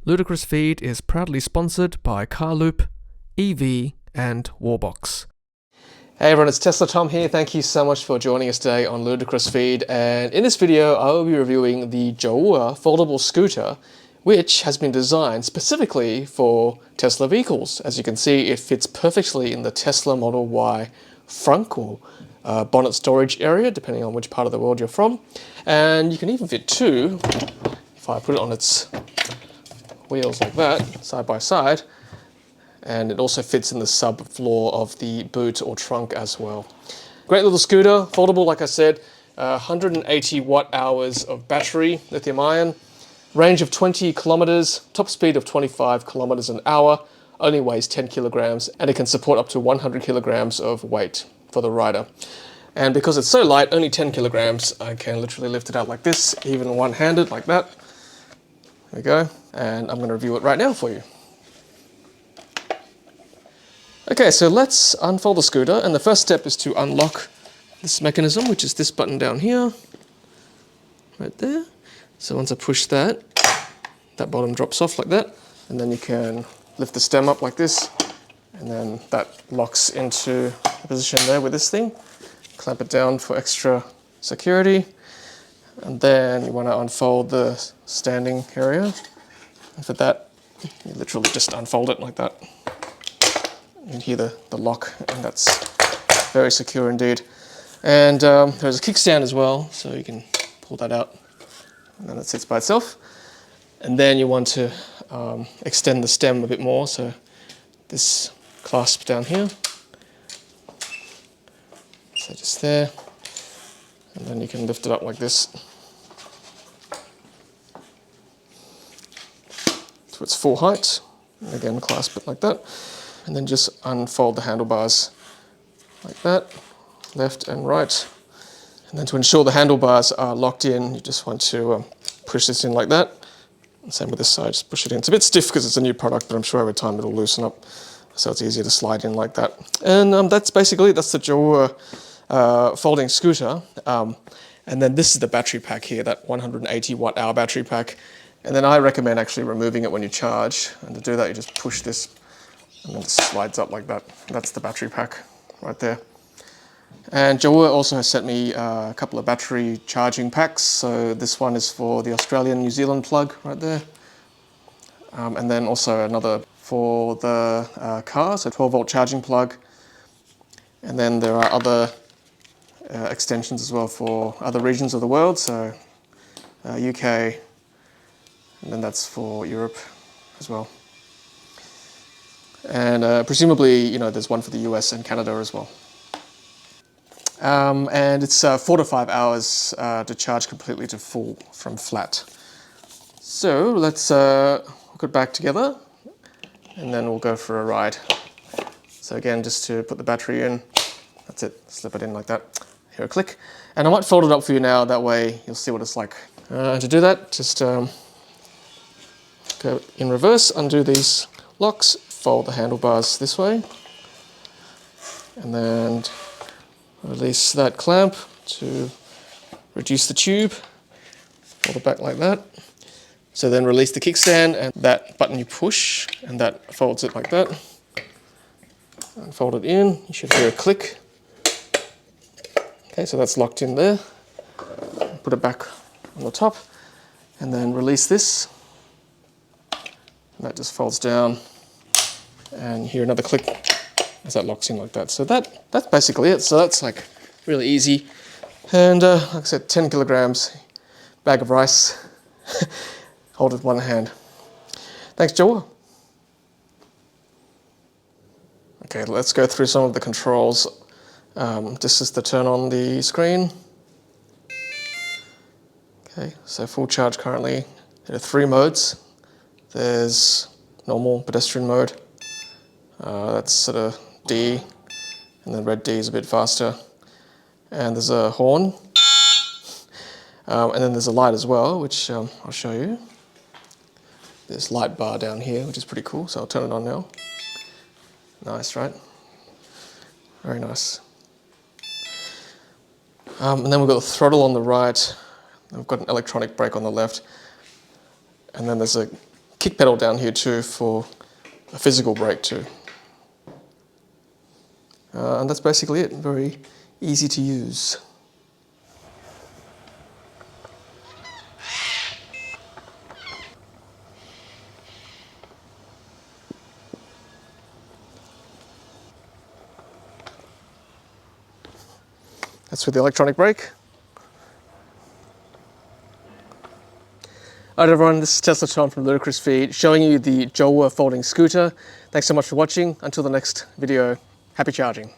Ludicrous Feed is proudly sponsored by Carloop, Evee, and Warbox. Hey everyone, it's TESLATOM here. Thank you so much for joining us today on Ludicrous Feed. And in this video, I will be reviewing the Jowua Foldable Scooter, which has been designed specifically for Tesla vehicles. As you can see, it fits perfectly in the Tesla Model Y Frunk or bonnet storage area, depending on which part of the world you're from. And you can even fit two, if I put it on its wheels like that, side by side. And it also fits in the subfloor of the boot or trunk as well. Great little scooter, foldable like I said, 180 watt hours of battery, lithium ion, range of 20 kilometers, top speed of 25 kilometers an hour, only weighs 10 kilograms, and it can support up to 100 kilograms of weight for the rider. And because it's so light, only 10 kilograms, I can literally lift it out like this, even one-handed like that. There we go, and I'm going to review it right now for you. Okay, so let's unfold the scooter, and the first step is to unlock this mechanism, which is this button down here, right there. So once I push that, that bottom drops off like that, and then you can lift the stem up like this, and then that locks into the position there with this thing. Clamp it down for extra security, and then you want to unfold the standing area, and for that, you literally just unfold it like that. You can hear the lock, and that's very secure indeed. And there's a kickstand as well, so you can pull that out, and then it sits by itself. And then you want to extend the stem a bit more, so this clasp down here. So just there, and then you can lift it up like this to its full height. And again, clasp it like that. And then just unfold the handlebars like that, left and right. And then to ensure the handlebars are locked in, you just want to push this in like that. And same with this side, just push it in. It's a bit stiff because it's a new product, but I'm sure over time it'll loosen up, so it's easier to slide in like that. And that's basically, that's the Jowua folding scooter. And then this is the battery pack here, that 180 watt hour battery pack. And then I recommend actually removing it when you charge. And to do that, you just push this, and then it slides up like that. That's the battery pack right there. And Jowua also has sent me a couple of battery charging packs. So this one is for the Australian New Zealand plug right there. And then also another for the car, so 12 volt charging plug. And then there are other extensions as well for other regions of the world. So UK, and then that's for Europe as well. And presumably, you know, there's one for the US and Canada as well. And it's 4 to 5 hours to charge completely to full from flat. So let's hook it back together, and then we'll go for a ride. So again, just to put the battery in, that's it, slip it in like that. Here, a click. And I might fold it up for you now, that way you'll see what it's like. And to do that, just go in reverse, undo these locks, fold the handlebars this way, and then release that clamp to reduce the tube, fold it back like that. So then release the kickstand, and that button you push, and that folds it like that. And fold it in, you should hear a click. Okay, so that's locked in there. Put it back on the top, and then release this. And that just folds down, and hear another click as that locks in like that. So that's basically it. So that's like really easy. And like I said, 10 kilograms, bag of rice, hold it with one hand. Thanks, Jowua. Okay, let's go through some of the controls. This is to turn on the screen. Okay, so full charge currently. There are 3 modes. There's normal pedestrian mode. That's sort of D, and then red D is a bit faster. And there's a horn. And then there's a light as well, which I'll show you. This light bar down here, which is pretty cool, so I'll turn it on now. Nice, right? Very nice. And then we've got the throttle on the right. We've got an electronic brake on the left. And then there's a kick pedal down here too for a physical brake too. And that's basically it. Very easy to use. That's with the electronic brake. Alright everyone, this is TESLATOM from Ludicrous Feed, showing you the Jowua Folding Scooter. Thanks so much for watching. Until the next video, happy charging.